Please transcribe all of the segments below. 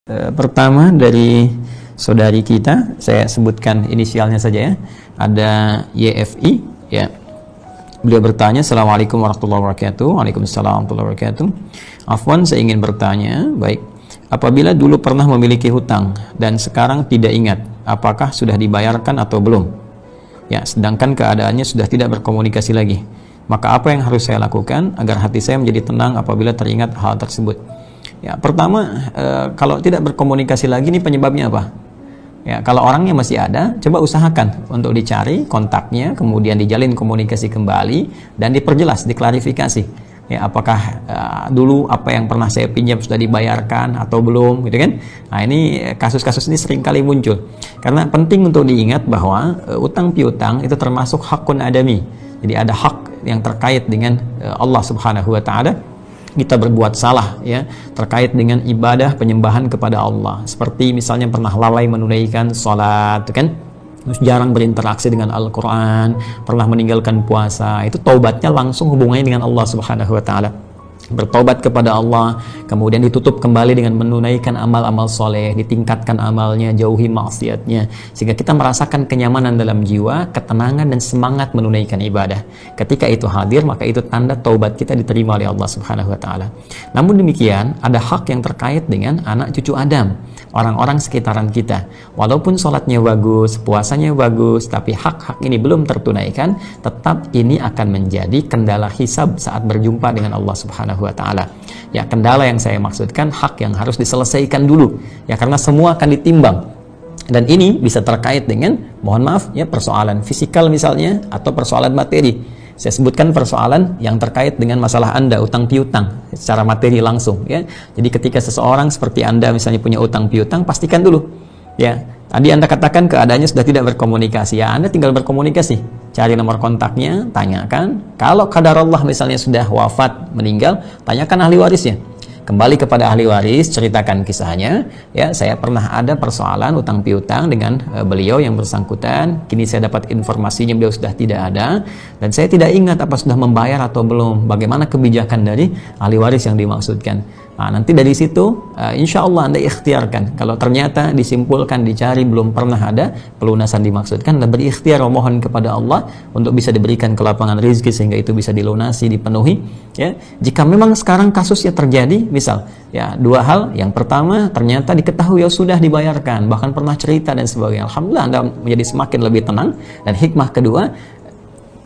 Pertama dari saudari kita, saya sebutkan inisialnya saja ya, ada YFI ya. Beliau bertanya, Assalamualaikum warahmatullahi wabarakatuh. Waalaikumsalam warahmatullahi wabarakatuh. Afwan, saya ingin bertanya, baik, apabila dulu pernah memiliki hutang dan sekarang tidak ingat, apakah sudah dibayarkan atau belum? Ya, sedangkan keadaannya sudah tidak berkomunikasi lagi. Maka apa yang harus saya lakukan agar hati saya menjadi tenang apabila teringat hal tersebut? Ya, pertama, kalau tidak berkomunikasi lagi, ini penyebabnya apa? Ya, kalau orangnya masih ada, coba usahakan untuk dicari kontaknya, kemudian dijalin komunikasi kembali dan diperjelas, diklarifikasi. Ya, apakah dulu apa yang pernah saya pinjam sudah dibayarkan atau belum, gitu kan? Nah, ini kasus-kasus ini sering kali muncul. Karena penting untuk diingat bahwa utang piutang itu termasuk hakun adami. Jadi ada hak yang terkait dengan Allah Subhanahu wa taala. Kita berbuat salah ya terkait dengan ibadah penyembahan kepada Allah, seperti misalnya pernah lalai menunaikan sholat kan, terus jarang berinteraksi dengan Al-Quran, pernah meninggalkan puasa, itu taubatnya langsung hubungannya dengan Allah Subhanahu wa taala. Bertobat kepada Allah, kemudian ditutup kembali dengan menunaikan amal-amal soleh, ditingkatkan amalnya, jauhi maksiatnya, sehingga kita merasakan kenyamanan dalam jiwa, ketenangan dan semangat menunaikan ibadah. Ketika itu hadir, maka itu tanda taubat kita diterima oleh Allah Subhanahu wa taala. Namun demikian, ada hak yang terkait dengan anak cucu Adam, orang-orang sekitaran kita. Walaupun sholatnya bagus, puasanya bagus, tapi hak-hak ini belum tertunaikan, tetap ini akan menjadi kendala hisab saat berjumpa dengan Allah Subhanahu wa ta'ala. Ya, kendala yang saya maksudkan hak yang harus diselesaikan dulu ya, karena semua akan ditimbang, dan ini bisa terkait dengan, mohon maaf ya, persoalan fisikal misalnya atau persoalan materi. Saya sebutkan persoalan yang terkait dengan masalah Anda utang piutang secara materi langsung ya. Jadi ketika seseorang seperti Anda misalnya punya utang piutang, pastikan dulu ya. Tadi Anda katakan keadaannya sudah tidak berkomunikasi, ya Anda tinggal berkomunikasi, cari nomor kontaknya, tanyakan. Kalau qadarullah misalnya sudah wafat, meninggal, tanyakan ahli warisnya. Kembali kepada ahli waris, ceritakan kisahnya. Ya, saya pernah ada persoalan utang piutang dengan beliau yang bersangkutan. Kini saya dapat informasinya beliau sudah tidak ada, dan saya tidak ingat apa sudah membayar atau belum. Bagaimana kebijakan dari ahli waris yang dimaksudkan? Nah, nanti dari situ insya Allah Anda ikhtiarkan. Kalau ternyata disimpulkan, dicari belum pernah ada pelunasan dimaksudkan, Anda berikhtiar memohon kepada Allah untuk bisa diberikan kelapangan rezeki sehingga itu bisa dilunasi, dipenuhi ya. Jika memang sekarang kasusnya terjadi, misal ya, dua hal. Yang pertama, ternyata diketahui ya sudah dibayarkan, bahkan pernah cerita dan sebagainya, alhamdulillah Anda menjadi semakin lebih tenang. Dan hikmah kedua,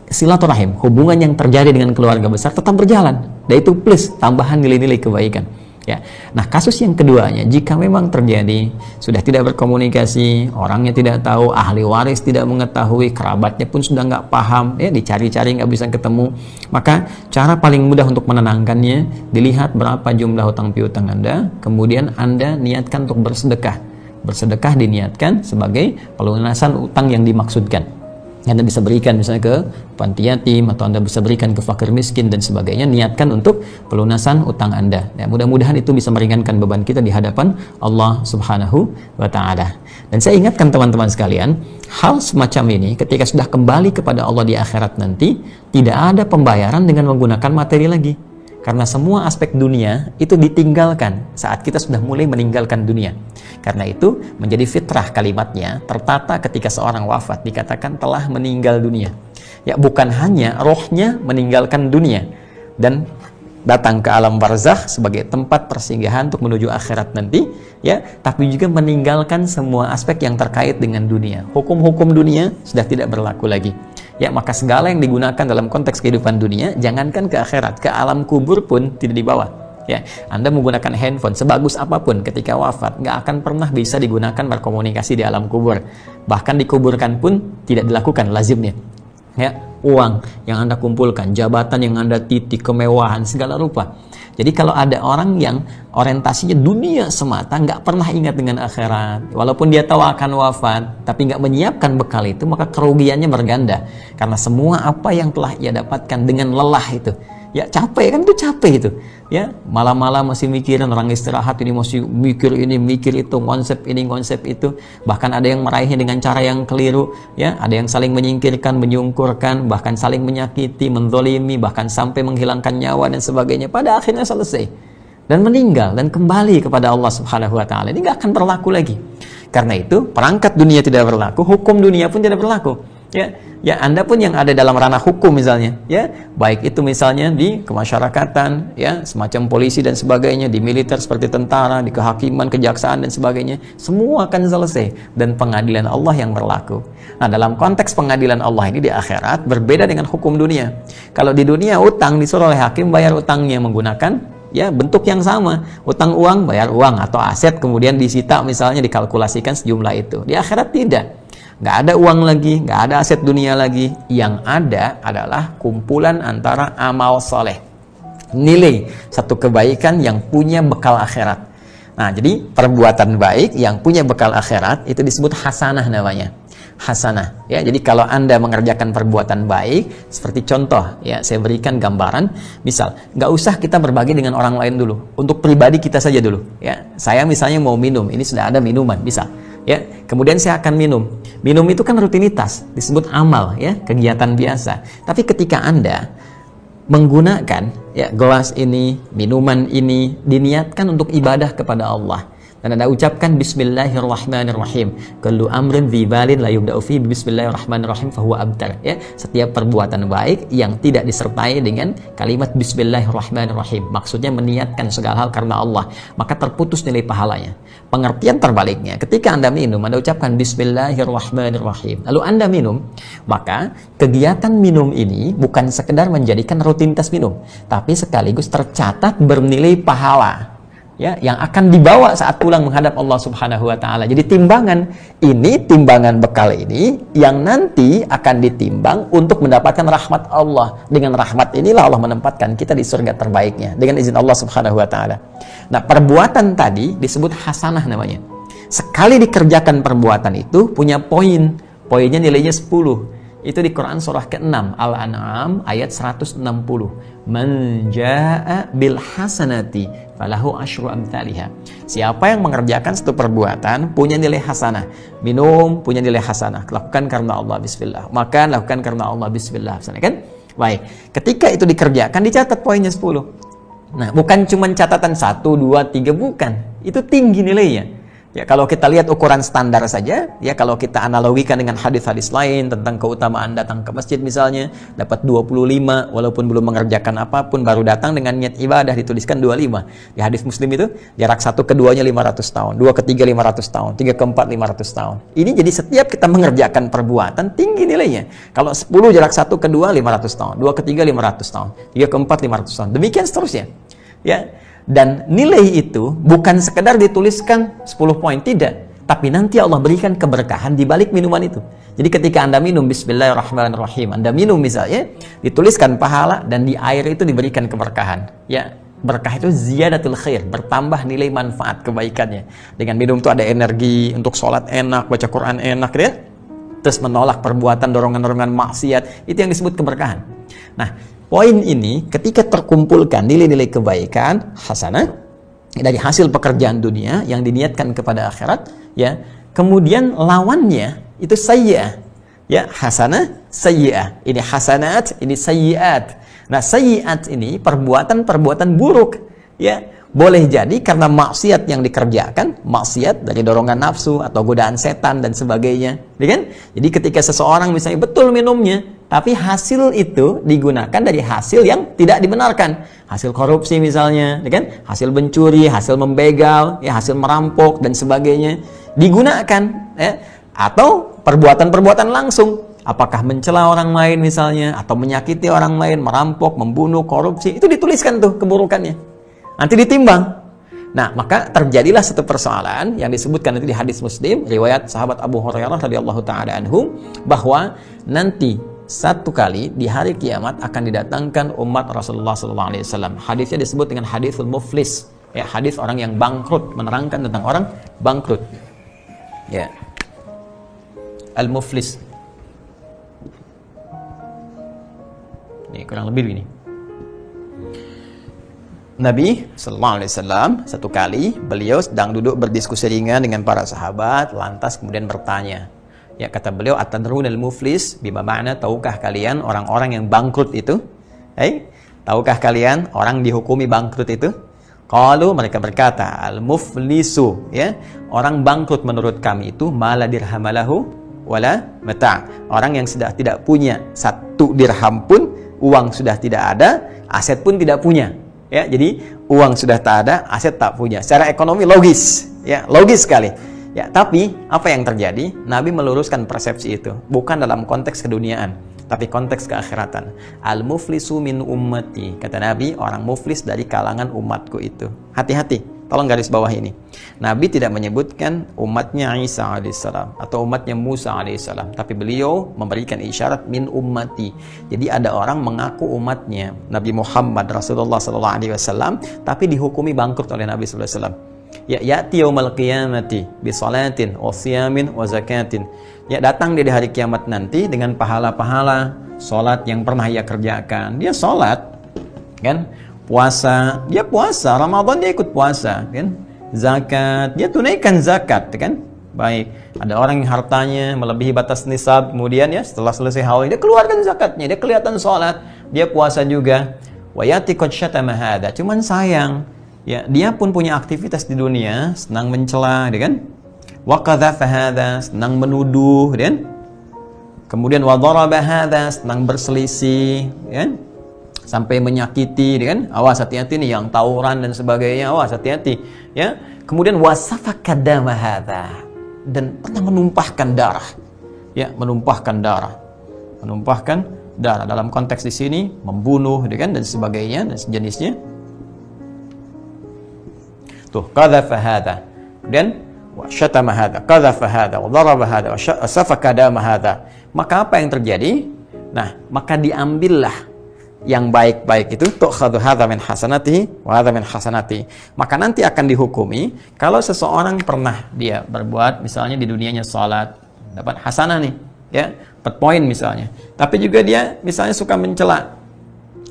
silaturahim, hubungan yang terjadi dengan keluarga besar tetap berjalan, dan itu plus tambahan nilai-nilai kebaikan ya. Nah, kasus yang keduanya, jika memang terjadi sudah tidak berkomunikasi, orangnya tidak tahu, ahli waris tidak mengetahui, kerabatnya pun sudah nggak paham ya, dicari-cari nggak bisa ketemu, maka cara paling mudah untuk menenangkannya, dilihat berapa jumlah hutang piutang Anda, kemudian Anda niatkan untuk bersedekah. Bersedekah diniatkan sebagai pelunasan utang yang dimaksudkan. Anda bisa berikan misalnya ke panti yatim, atau Anda bisa berikan ke fakir miskin dan sebagainya, niatkan untuk pelunasan utang Anda. Ya, mudah-mudahan itu bisa meringankan beban kita di hadapan Allah Subhanahu wa taala. Dan saya ingatkan teman-teman sekalian, hal semacam ini ketika sudah kembali kepada Allah di akhirat nanti, tidak ada pembayaran dengan menggunakan materi lagi. Karena semua aspek dunia itu ditinggalkan saat kita sudah mulai meninggalkan dunia. Karena itu menjadi fitrah kalimatnya, tertata ketika seorang wafat dikatakan telah meninggal dunia. Ya, bukan hanya rohnya meninggalkan dunia dan datang ke alam barzakh sebagai tempat persinggahan untuk menuju akhirat nanti ya, tapi juga meninggalkan semua aspek yang terkait dengan dunia. Hukum-hukum dunia sudah tidak berlaku lagi. Ya, maka segala yang digunakan dalam konteks kehidupan dunia, jangankan ke akhirat, ke alam kubur pun tidak dibawa. Ya, Anda menggunakan handphone sebagus apapun ketika wafat, nggak akan pernah bisa digunakan berkomunikasi di alam kubur. Bahkan dikuburkan pun tidak dilakukan lazimnya. Ya, uang yang Anda kumpulkan, jabatan yang Anda titik, kemewahan segala rupa. Jadi kalau ada orang yang orientasinya dunia semata, nggak pernah ingat dengan akhirat, walaupun dia tahu akan wafat, tapi nggak menyiapkan bekal itu, maka kerugiannya berganda. Karena semua apa yang telah ia dapatkan dengan lelah itu, ya capek kan, itu capek itu. Ya, malam-malam masih mikirin, orang istirahat ini masih mikir ini, mikir itu, konsep ini, konsep itu. Bahkan ada yang meraihnya dengan cara yang keliru, ya, ada yang saling menyingkirkan, menyungkurkan, bahkan saling menyakiti, menzolimi, bahkan sampai menghilangkan nyawa dan sebagainya. Pada akhirnya selesai. dan meninggal dan kembali kepada Allah Subhanahu wa taala. Ini nggak akan berlaku lagi. Karena itu, perangkat dunia tidak berlaku, hukum dunia pun tidak berlaku. Ya, Anda pun yang ada dalam ranah hukum misalnya, ya, baik itu misalnya di kemasyarakatan, ya, semacam polisi dan sebagainya, di militer seperti tentara, di kehakiman, kejaksaan dan sebagainya, semua akan selesai dan pengadilan Allah yang berlaku. Nah, dalam konteks pengadilan Allah ini di akhirat berbeda dengan hukum dunia. Kalau di dunia utang disuruh oleh hakim bayar utangnya menggunakan bentuk yang sama, utang uang bayar uang atau aset kemudian disita misalnya dikalkulasikan sejumlah itu. Di akhirat tidak. Nggak ada uang lagi, nggak ada aset dunia lagi. Yang ada adalah kumpulan antara amal soleh, nilai satu kebaikan yang punya bekal akhirat. Nah, jadi perbuatan baik yang punya bekal akhirat itu disebut hasanah namanya. Hasanah, ya. Jadi kalau Anda mengerjakan perbuatan baik, seperti contoh, ya, saya berikan gambaran. Misal, nggak usah kita berbagi dengan orang lain dulu, untuk pribadi kita saja dulu, ya. Saya misalnya mau minum, ini sudah ada minuman, bisa, ya. Kemudian saya akan minum. Minum itu kan rutinitas, disebut amal, ya, kegiatan biasa. Tapi ketika Anda menggunakan, ya, gelas ini, minuman ini, diniatkan untuk ibadah kepada Allah. Dan Anda ucapkan Bismillahirrahmanirrahim. Kullu amrin dzi balin la yubda'u fi Bismillahirrahmanirrahim fahuwa abtar. Ya, setiap perbuatan baik yang tidak disertai dengan kalimat Bismillahirrahmanirrahim, maksudnya meniatkan segala hal karena Allah, maka terputus nilai pahalanya. Pengertian terbaliknya, ketika Anda minum, Anda ucapkan Bismillahirrahmanirrahim, lalu Anda minum, maka kegiatan minum ini bukan sekedar menjadikan rutinitas minum, tapi sekaligus tercatat bernilai pahala, ya, yang akan dibawa saat pulang menghadap Allah Subhanahu wa taala. Jadi timbangan bekal ini yang nanti akan ditimbang untuk mendapatkan rahmat Allah. Dengan rahmat inilah Allah menempatkan kita di surga terbaiknya dengan izin Allah Subhanahu wa taala. Nah, perbuatan tadi disebut hasanah namanya. Sekali dikerjakan perbuatan itu punya poin. Poinnya nilainya 10. Itu di Quran surah ke-6 Al-An'am ayat 160. Man jaa'a bil hasanati falahu asyru amthaliha. Siapa yang mengerjakan satu perbuatan punya nilai hasanah. Minum punya nilai hasanah. Lakukan karena Allah bismillah. Makan lakukan karena Allah bismillah. Kan? Baik. Ketika itu dikerjakan dicatat poinnya 10. Nah, bukan cuma catatan 1, 2, 3, bukan. Itu tinggi nilainya. Ya, kalau kita lihat ukuran standar saja, ya, kalau kita analogikan dengan hadis-hadis lain tentang keutamaan datang ke masjid misalnya, dapat 25 walaupun belum mengerjakan apapun, baru datang dengan niat ibadah dituliskan 25. Di hadis Muslim itu jarak 1 ke 2-nya 500 tahun, 2 ke 3 500 tahun, 3 ke 4 500 tahun. Ini jadi setiap kita mengerjakan perbuatan tinggi nilainya. Kalau 10 jarak 1 ke 2 500 tahun, 2 ke 3 500 tahun, 3 ke 4 500 tahun. Demikian seterusnya. Ya. Dan nilai itu bukan sekedar dituliskan 10 poin, tidak. Tapi nanti Allah berikan keberkahan di balik minuman itu. Jadi ketika Anda minum Bismillahirrahmanirrahim, Anda minum misalnya, dituliskan pahala dan di air itu diberikan keberkahan. Ya, berkah itu ziyadatul khair, bertambah nilai manfaat kebaikannya. Dengan minum itu ada energi untuk sholat enak, baca Quran enak, ya. Terus menolak perbuatan dorongan-dorongan maksiat, itu yang disebut keberkahan. Nah, poin ini ketika terkumpulkan nilai-nilai kebaikan hasanah dari hasil pekerjaan dunia yang diniatkan kepada akhirat, ya, kemudian lawannya itu sayyi'ah, ya, hasanah sayyi'ah, ini hasanat, ini sayyi'at. Nah, sayyi'at ini perbuatan-perbuatan buruk, ya, boleh jadi karena maksiat yang dikerjakan, maksiat dari dorongan nafsu atau godaan setan dan sebagainya, ya kan? Jadi ketika seseorang misalnya betul minumnya, tapi hasil itu digunakan dari hasil yang tidak dibenarkan, hasil korupsi misalnya, ya kan? Hasil mencuri, hasil membegal, ya, hasil merampok dan sebagainya digunakan, ya, atau perbuatan-perbuatan langsung, apakah mencela orang lain misalnya, atau menyakiti orang lain, merampok, membunuh, korupsi, itu dituliskan tuh keburukannya. Nanti ditimbang. Nah, maka terjadilah satu persoalan yang disebutkan nanti di hadis Muslim, riwayat sahabat Abu Hurairah radhiyallahu taala anhu, bahwa nanti satu kali di hari kiamat akan didatangkan umat Rasulullah sallallahu alaihi wasallam. Hadisnya disebut dengan hadisul muflis, ya, hadis orang yang bangkrut, menerangkan tentang orang bangkrut. Ya. Al-muflis. Ini kurang lebih begini. Nabi sallallahu alaihi wasallam satu kali beliau sedang duduk berdiskusi ringan dengan para sahabat, lantas kemudian bertanya. Ya, kata beliau, atadrunal muflis, bima makna, tahukah kalian orang-orang yang bangkrut itu? Tahukah kalian orang dihukumi bangkrut itu? Qalu, mereka berkata, al-muflisu, ya, orang bangkrut menurut kami itu mala dirhamalahu wala mata'. Orang yang sudah tidak punya 1 dirham pun, uang sudah tidak ada, aset pun tidak punya. Ya, jadi uang sudah tak ada, aset tak punya. Secara ekonomi logis, ya, logis sekali. Ya, tapi apa yang terjadi? Nabi meluruskan persepsi itu, bukan dalam konteks keduniaan, tapi konteks keakhiratan. Al-muflisu min ummati, kata Nabi, orang muflis dari kalangan umatku itu. Hati-hati, tolong garis bawah ini. Nabi tidak menyebutkan umatnya Isa alaihissalam atau umatnya Musa alaihissalam, tapi beliau memberikan isyarat min ummati. Jadi ada orang mengaku umatnya Nabi Muhammad Rasulullah SAW, tapi dihukumi bangkrut oleh Nabi SAW. Ya, ya'ti yaumal qiyamati bi salatin wa siyamin wa zakatin. Ya, datang dia di hari kiamat nanti dengan pahala-pahala salat yang pernah ia kerjakan. Dia salat, kan? Puasa, dia puasa. Ramadan dia ikut puasa, kan? Zakat, dia tunaikan zakat, kan? Baik. Ada orang yang hartanya melebihi batas nisab, kemudian ya setelah selesai haul dia keluarkan zakatnya, dia kelihatan salat, dia puasa juga. Wa yati qad syatama hadza. Cuman sayang, ya, dia pun punya aktivitas di dunia, senang mencela, kan? Wa qadhafa hadza, senang menuduh, kan? Kemudian wa daraba hadza, senang berselisih, kan? Sampai menyakiti, kan? Awas, hati-hati nih yang tawuran dan sebagainya, awas, hati-hati, ya. Kemudian wa safaka dama hadza, dan pernah menumpahkan darah. Ya, menumpahkan darah. Menumpahkan darah dalam konteks di sini membunuh, kan, dan sebagainya dan sejenisnya. Tuh, qadhafa hadza, dan wa syatama hadza, qadhafa hadza, wa daraba hadza, wa safaka dama hadza. Maka apa yang terjadi? Nah, maka diambillah yang baik-baik itu, tu'khadhu hadza min hasanatihi wa hadza min hasanatihi. Maka nanti akan dihukumi kalau seseorang pernah dia berbuat misalnya di dunianya salat, dapat hasanah nih, ya, per poin misalnya. Tapi juga dia misalnya suka mencela.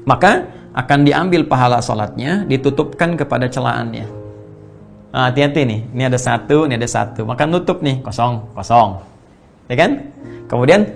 Maka akan diambil pahala salatnya, ditutupkan kepada celaannya. Nah, hati-hati nih, ini ada 1, ini ada 1. Maka nutup nih, kosong. Ya kan? Kemudian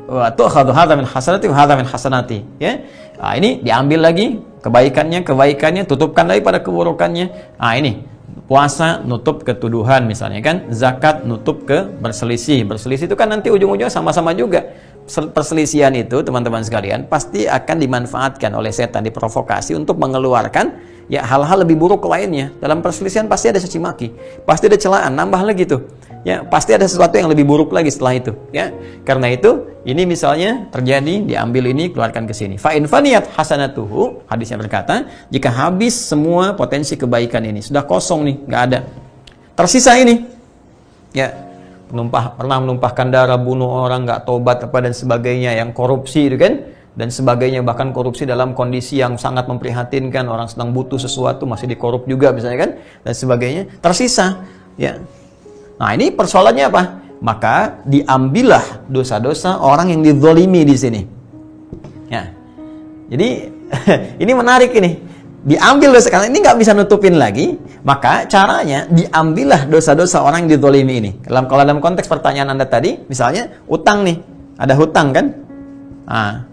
wa tu'khadhu hadza min hasanati wa hadza min hasanati, ya. Nah, ini diambil lagi kebaikannya, tutupkan lagi pada keburukannya. Nah, ini puasa nutup ketuduhan misalnya, kan? Zakat nutup ke berselisih. Berselisih itu kan nanti ujung-ujungnya sama-sama juga. Perselisihan itu, teman-teman sekalian, pasti akan dimanfaatkan oleh setan, diprovokasi untuk mengeluarkan ya hal-hal lebih buruk lainnya. Dalam perselisihan pasti ada caci maki, pasti ada celaan, nambah lagi tuh. Ya, pasti ada sesuatu yang lebih buruk lagi setelah itu, ya. Karena itu, ini misalnya terjadi, diambil ini, keluarkan ke sini. Fa in faniyat hasanatuhu, hadisnya berkata, jika habis semua potensi kebaikan ini, sudah kosong nih, nggak ada. Tersisa ini. Ya, pernah menumpahkan darah, bunuh orang, nggak tobat apa dan sebagainya, yang korupsi itu kan, dan sebagainya, bahkan korupsi dalam kondisi yang sangat memprihatinkan, orang sedang butuh sesuatu masih dikorup juga misalnya, kan, dan sebagainya, tersisa, ya. Nah, ini persoalannya apa? Maka diambillah dosa-dosa orang yang dizalimi di sini. Ya. Jadi ini menarik ini. Diambil dosa, karena ini nggak bisa nutupin lagi, maka caranya diambillah dosa-dosa orang yang dizalimi ini. Kalau dalam konteks pertanyaan Anda tadi, misalnya utang nih, ada hutang kan? Nah,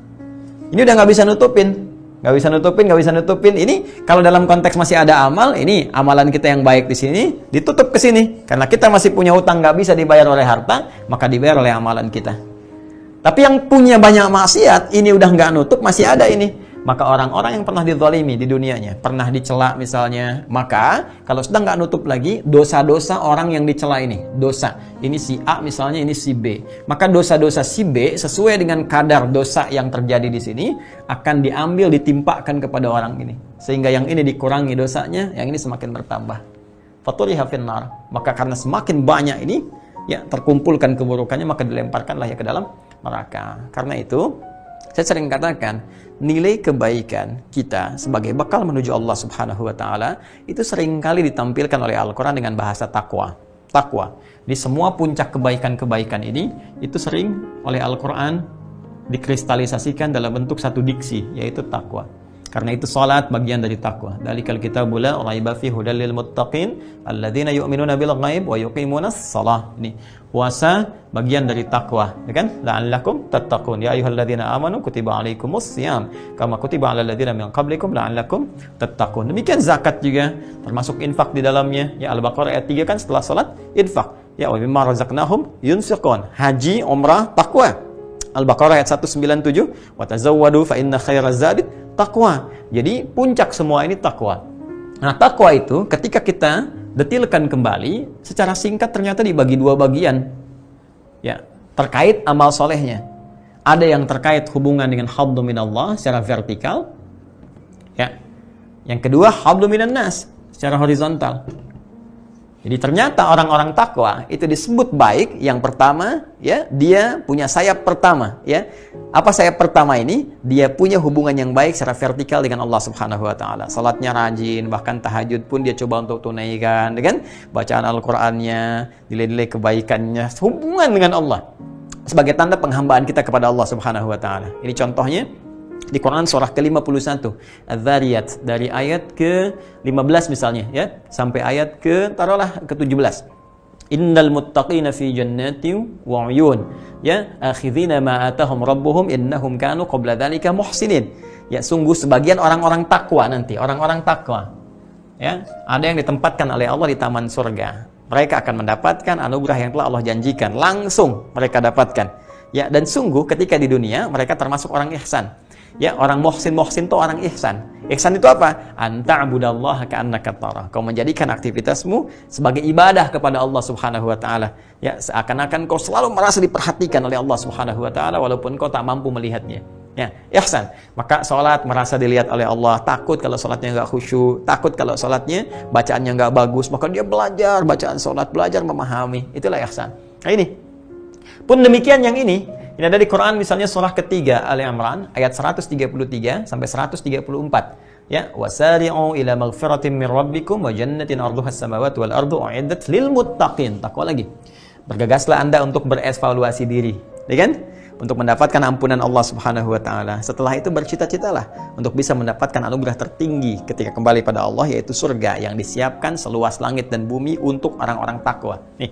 ini udah nggak bisa nutupin. Nggak bisa nutupin. Ini kalau dalam konteks masih ada amal, ini amalan kita yang baik di sini ditutup ke sini. Karena kita masih punya utang nggak bisa dibayar oleh harta, maka dibayar oleh amalan kita. Tapi yang punya banyak maksiat, ini udah nggak nutup, masih ada ini. Maka orang-orang yang pernah dizalimi di dunianya, pernah dicela misalnya, maka kalau sudah nggak nutup lagi, dosa-dosa orang yang dicela ini, dosa. Ini si A misalnya, ini si B. Maka dosa-dosa si B sesuai dengan kadar dosa yang terjadi di sini, akan diambil, ditimpakan kepada orang ini. Sehingga yang ini dikurangi dosanya, yang ini semakin bertambah. Faturiha finnar. Maka karena semakin banyak ini, ya terkumpulkan keburukannya, maka dilemparkanlah ya ke dalam neraka. Karena itu, saya sering katakan, nilai kebaikan kita sebagai bekal menuju Allah Subhanahu wa Ta'ala itu seringkali ditampilkan oleh Al-Quran dengan bahasa takwa. Takwa. Di semua puncak kebaikan-kebaikan ini, itu sering oleh Al-Quran dikristalisasikan dalam bentuk satu diksi, yaitu takwa. Karena itu salat bagian dari takwa. Dalikal kitabu la raiba fihi hudal lil muttaqin alladzina yu'minuna bil ghaib wa yuqimunas shalah. Ini puasa bagian dari takwa, ya kan? La'allakum tattaqun. Ya ayyuhalladzina amanu kutiba alaikumus shiyam kama kutiba alal ladzina min qablikum la'allakum tattaqun. Demikian zakat juga termasuk infak di dalamnya. Ya Al-Baqarah ayat 3 kan setelah salat infak. Ya wa mimma razaqnahum yunfiqun. Haji, umrah, takwa. Al-Baqarah ayat 197 wa tazawwadu fa inna khairaz zadi takwa. Jadi puncak semua ini takwa. Nah, takwa itu ketika kita detilkan kembali, secara singkat ternyata dibagi dua bagian. Ya, terkait amal solehnya. Ada yang terkait hubungan dengan hablu minallah secara vertikal. Ya. Yang kedua hablu minan nas secara horizontal. Jadi ternyata orang-orang takwa itu disebut baik. Yang pertama, ya, dia punya sayap pertama, ya. Apa sayap pertama ini? Dia punya hubungan yang baik secara vertikal dengan Allah Subhanahu wa taala. Salatnya rajin, bahkan tahajud pun dia coba untuk tunaikan, dengan bacaan Al-Qur'annya, nilai-nilai kebaikannya, hubungan dengan Allah sebagai tanda penghambaan kita kepada Allah Subhanahu wa taala. Ini contohnya di Quran surah ke-51 Adz-Dzariyat dari ayat ke-15 misalnya, ya, sampai ayat ke-17. Innal muttaqina fi jannatin wa 'uyun, ya, akhidhina ma atahum rabbuhum innahum kanu qabla dzalika muhsinin. Ya, sungguh sebagian orang-orang takwa nanti, orang-orang takwa, ya, ada yang ditempatkan oleh Allah di taman surga. Mereka akan mendapatkan anugerah yang telah Allah janjikan, langsung mereka dapatkan. Ya, dan sungguh ketika di dunia mereka termasuk orang ihsan. Ya, orang muhsin itu orang ihsan. Ihsan itu apa? Anta'budallaha ka'annaka tarah. Kau menjadikan aktivitasmu sebagai ibadah kepada Allah Subhanahu wa taala. Ya, seakan-akan kau selalu merasa diperhatikan oleh Allah Subhanahu wa taala walaupun kau tak mampu melihatnya. Ya, ihsan. Maka salat merasa dilihat oleh Allah, takut kalau salatnya enggak khusyuk, takut kalau salatnya bacaannya enggak bagus, maka dia belajar bacaan salat, belajar memahami. Itulah ihsan. Nah, ini. Pun demikian yang ini ada di Quran misalnya surah ketiga Ali Imran ayat 133 sampai 134. Ya, wasari'u ila maghfiratin min rabbikum wa jannatin 'arduhas samawati wal ardu u'iddat lil muttaqin. Takwa lagi. Bergegaslah Anda untuk berevaluasi diri, ya kan? Untuk mendapatkan ampunan Allah Subhanahu wa taala. Setelah itu bercita-citalah untuk bisa mendapatkan anugerah tertinggi ketika kembali pada Allah, yaitu surga yang disiapkan seluas langit dan bumi untuk orang-orang takwa. Nih,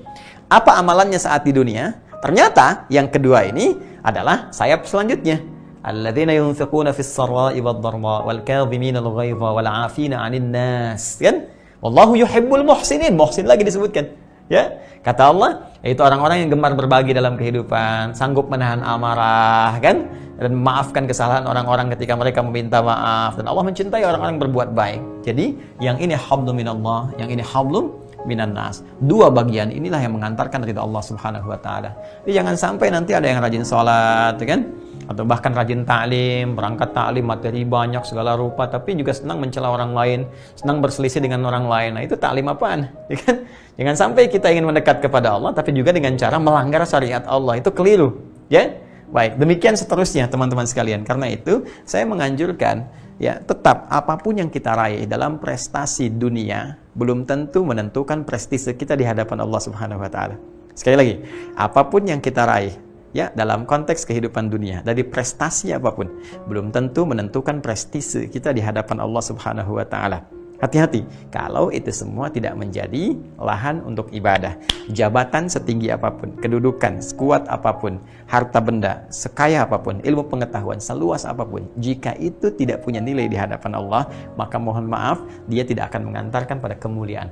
apa amalannya saat di dunia? Ternyata yang kedua ini adalah sayap selanjutnya. Alladzina yunfiquna fis sarra'i wad-dharra wal kadhimina al-ghaidha wal 'afina 'anil nas. Kan? Wallahu yuhibbul muhsinin. Muhsin lagi disebutkan. Ya, kata Allah, yaitu orang-orang yang gemar berbagi dalam kehidupan, sanggup menahan amarah, kan? Dan memaafkan kesalahan orang-orang ketika mereka meminta maaf. Dan Allah mencintai orang-orang yang berbuat baik. Jadi, yang ini hablum minallah, yang ini hablum minan nas. Dua bagian inilah yang mengantarkan ridha Allah Subhanahu wa taala. Jadi jangan sampai nanti ada yang rajin salat, kan? Atau bahkan rajin ta'lim, berangkat ta'lim, materi banyak segala rupa, tapi juga senang mencela orang lain, senang berselisih dengan orang lain. Nah, itu ta'lim apaan? Ya kan? Jangan sampai kita ingin mendekat kepada Allah tapi juga dengan cara melanggar syariat Allah. Itu keliru, ya? Baik, demikian seterusnya teman-teman sekalian. Karena itu saya menganjurkan, ya, tetap apapun yang kita raih dalam prestasi dunia belum tentu menentukan prestise kita di hadapan Allah Subhanahu wa taala. Sekali lagi, apapun yang kita raih, ya, dalam konteks kehidupan dunia, dari prestasi apapun belum tentu menentukan prestise kita di hadapan Allah Subhanahu wa taala. Hati-hati kalau itu semua tidak menjadi lahan untuk ibadah. Jabatan setinggi apapun, kedudukan sekuat apapun, harta benda sekaya apapun, ilmu pengetahuan seluas apapun, jika itu tidak punya nilai di hadapan Allah, maka mohon maaf, dia tidak akan mengantarkan pada kemuliaan.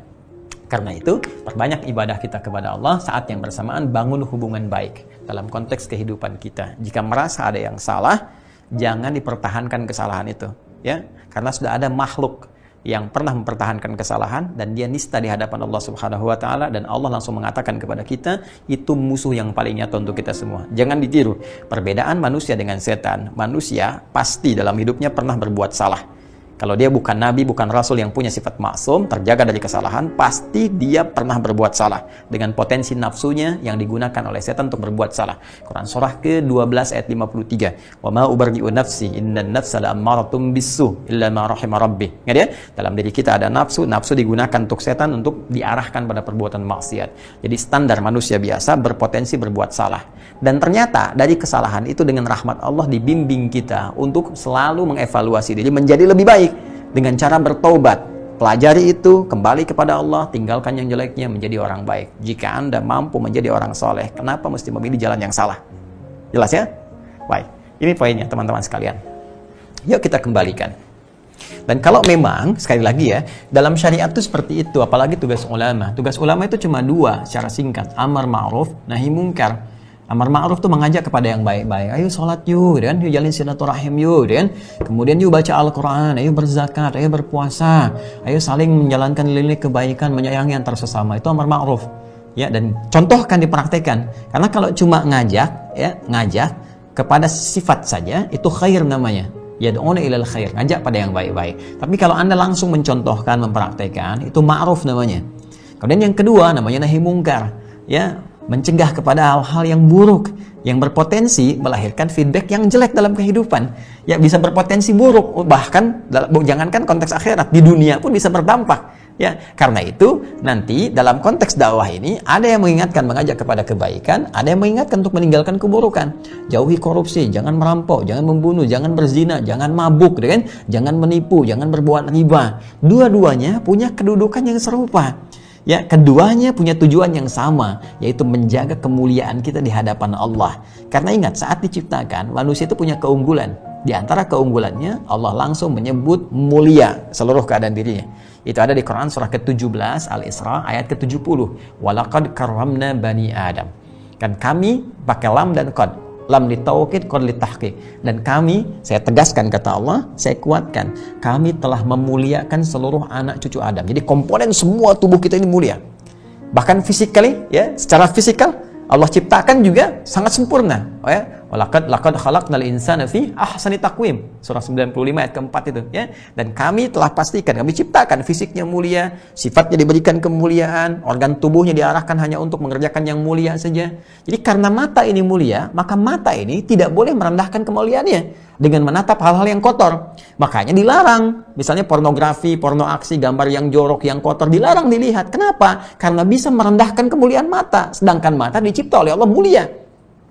Karena itu, perbanyak ibadah kita kepada Allah, saat yang bersamaan bangun hubungan baik dalam konteks kehidupan kita. Jika merasa ada yang salah, jangan dipertahankan kesalahan itu, ya, karena sudah ada makhluk yang pernah mempertahankan kesalahan dan dia nista di hadapan Allah Subhanahu wa taala, dan Allah langsung mengatakan kepada kita, itu musuh yang paling nyata untuk kita semua. Jangan ditiru. Perbedaan manusia dengan setan, manusia pasti dalam hidupnya pernah berbuat salah. Kalau dia bukan nabi, bukan rasul yang punya sifat maksum, terjaga dari kesalahan, pasti dia pernah berbuat salah dengan potensi nafsunya yang digunakan oleh setan untuk berbuat salah. Quran surah ke-12 ayat 53. Wa ma ubarri'u nafsi innan nafsa la'ammaratun bis-su illa ma rahima rabbi. Ingat ya? Dalam diri kita ada nafsu, nafsu digunakan untuk setan untuk diarahkan pada perbuatan maksiat. Jadi standar manusia biasa berpotensi berbuat salah. Dan ternyata dari kesalahan itu dengan rahmat Allah dibimbing kita untuk selalu mengevaluasi diri menjadi lebih baik. Dengan cara bertobat, pelajari itu, kembali kepada Allah, tinggalkan yang jeleknya, menjadi orang baik. Jika Anda mampu menjadi orang soleh, kenapa mesti memilih jalan yang salah? Jelas ya? Baik, ini poinnya teman-teman sekalian. Yuk kita kembalikan. Dan kalau memang, sekali lagi ya, dalam syariat itu seperti itu, apalagi tugas ulama. Tugas ulama itu cuma dua secara singkat, amar ma'ruf, nahi mungkar. Amar ma'ruf itu mengajak kepada yang baik-baik. Ayo sholat yuk, dan yuk jalin silaturahim yuk, dan kemudian yuk baca Al-Quran, ayo berzakat, ayo berpuasa, ayo saling menjalankan lini kebaikan, menyayangi antar sesama. Itu amar ma'ruf. Ya, dan contohkan, dipraktekkan. Karena kalau cuma ngajak kepada sifat saja, itu khair namanya. Yad'una ilal khair, ngajak pada yang baik-baik. Tapi kalau Anda langsung mencontohkan, mempraktekkan, itu ma'ruf namanya. Kemudian yang kedua namanya nahi mungkar. Ya, mencegah kepada hal-hal yang buruk yang berpotensi melahirkan feedback yang jelek dalam kehidupan. Ya, bisa berpotensi buruk, bahkan jangankan konteks akhirat, di dunia pun bisa berdampak. Ya, karena itu nanti dalam konteks dakwah ini ada yang mengingatkan, mengajak kepada kebaikan, ada yang mengingatkan untuk meninggalkan keburukan. Jauhi korupsi, jangan merampok, jangan membunuh, jangan berzina, jangan mabuk, kan? Jangan menipu, jangan berbuat riba. Dua-duanya punya kedudukan yang serupa. Ya, keduanya punya tujuan yang sama, yaitu menjaga kemuliaan kita di hadapan Allah. Karena ingat, saat diciptakan, manusia itu punya keunggulan. Di antara keunggulannya, Allah langsung menyebut mulia seluruh keadaan dirinya. Itu ada di Quran surah ke-17 Al-Isra ayat ke-70. Walaqad karramna bani Adam. Kan kami pakai lam dan qad. Lam litaukid, qad litahqiq. Dan kami, saya tegaskan kata Allah, saya kuatkan, kami telah memuliakan seluruh anak cucu Adam. Jadi komponen semua tubuh kita ini mulia. Bahkan physically, ya, secara fisikal Allah ciptakan juga sangat sempurna. Oh ya, laqad khalaqnal insana fi ahsani taqwim. Surah 95 ayat keempat itu, ya. Dan kami telah pastikan, kami ciptakan fisiknya mulia, sifatnya diberikan kemuliaan, organ tubuhnya diarahkan hanya untuk mengerjakan yang mulia saja. Jadi karena mata ini mulia, maka mata ini tidak boleh merendahkan kemuliaannya dengan menatap hal-hal yang kotor. Makanya dilarang. Misalnya pornografi, porno aksi, gambar yang jorok, yang kotor dilarang dilihat. Kenapa? Karena bisa merendahkan kemuliaan mata. Sedangkan mata dicipta oleh Allah mulia.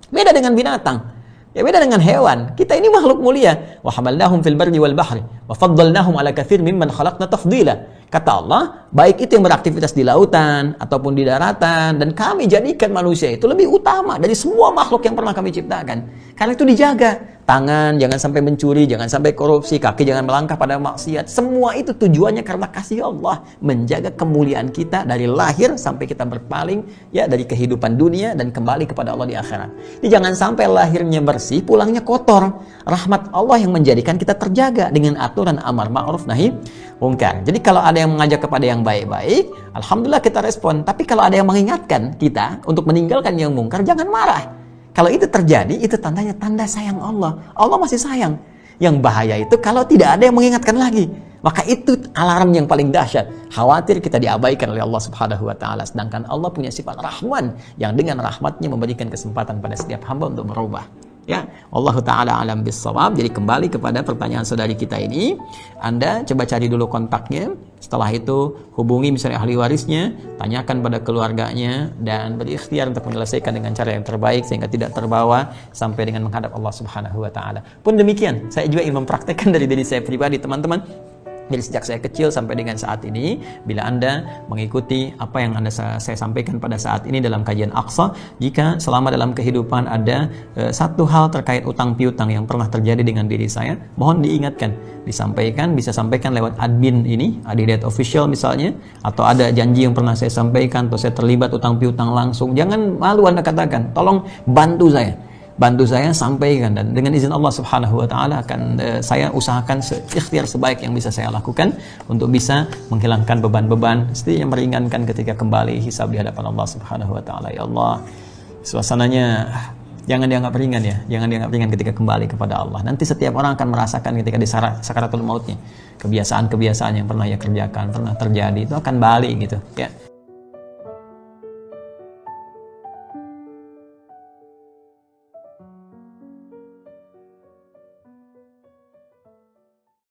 Beda dengan binatang. Ya, beda dengan hewan. Kita ini makhluk mulia. Wa hamalnahum fil barri wal bahri wa faddalnahum ala katsir mimman khalaqna tafdila. Kata Allah, baik itu yang beraktivitas di lautan ataupun di daratan, dan kami jadikan manusia itu lebih utama dari semua makhluk yang pernah kami ciptakan. Karena itu dijaga. Tangan jangan sampai mencuri, jangan sampai korupsi, kaki jangan melangkah pada maksiat. Semua itu tujuannya karena kasih Allah, menjaga kemuliaan kita dari lahir sampai kita berpaling, ya, dari kehidupan dunia dan kembali kepada Allah di akhirat. Jadi jangan sampai lahirnya bersih, pulangnya kotor. Rahmat Allah yang menjadikan kita terjaga dengan aturan amar ma'ruf nahi mungkar. Jadi kalau ada yang mengajak kepada yang baik-baik, alhamdulillah kita respon. Tapi kalau ada yang mengingatkan kita untuk meninggalkan yang mungkar, jangan marah. Kalau itu terjadi, itu tandanya tanda sayang Allah. Allah masih sayang. Yang bahaya itu kalau tidak ada yang mengingatkan lagi. Maka itu alarm yang paling dahsyat. Khawatir kita diabaikan oleh Allah Subhanahu wa taala. Sedangkan Allah punya sifat Rahman yang dengan rahmatnya memberikan kesempatan pada setiap hamba untuk berubah. Ya, Allah Ta'ala alam bissawab. Jadi kembali kepada pertanyaan saudari kita ini, Anda coba cari dulu kontaknya. Setelah itu hubungi misalnya ahli warisnya, tanyakan pada keluarganya, dan berikhtiar untuk menyelesaikan dengan cara yang terbaik sehingga tidak terbawa sampai dengan menghadap Allah Subhanahu wa taala. Pun demikian, saya juga ingin mempraktekkan dari diri saya pribadi, teman-teman. Jadi sejak saya kecil sampai dengan saat ini, bila Anda mengikuti apa yang saya sampaikan pada saat ini dalam kajian Aqsa, jika selama dalam kehidupan ada satu hal terkait utang piutang yang pernah terjadi dengan diri saya, mohon diingatkan, disampaikan, bisa sampaikan lewat admin ini, Adidat Official misalnya, atau ada janji yang pernah saya sampaikan, atau saya terlibat utang piutang langsung, jangan malu Anda katakan, tolong bantu saya. Bantu saya sampaikan, dan dengan izin Allah Subhanahu wa taala akan saya usahakan ikhtiar sebaik yang bisa saya lakukan untuk bisa menghilangkan beban-beban, setidaknya meringankan ketika kembali hisab di hadapan Allah Subhanahu wa taala. Ya Allah, suasananya jangan dianggap ringan ya, jangan dianggap ringan ketika kembali kepada Allah. Nanti setiap orang akan merasakan ketika di sakaratul mautnya, kebiasaan-kebiasaan yang pernah ia kerjakan, pernah terjadi itu akan balik gitu ya.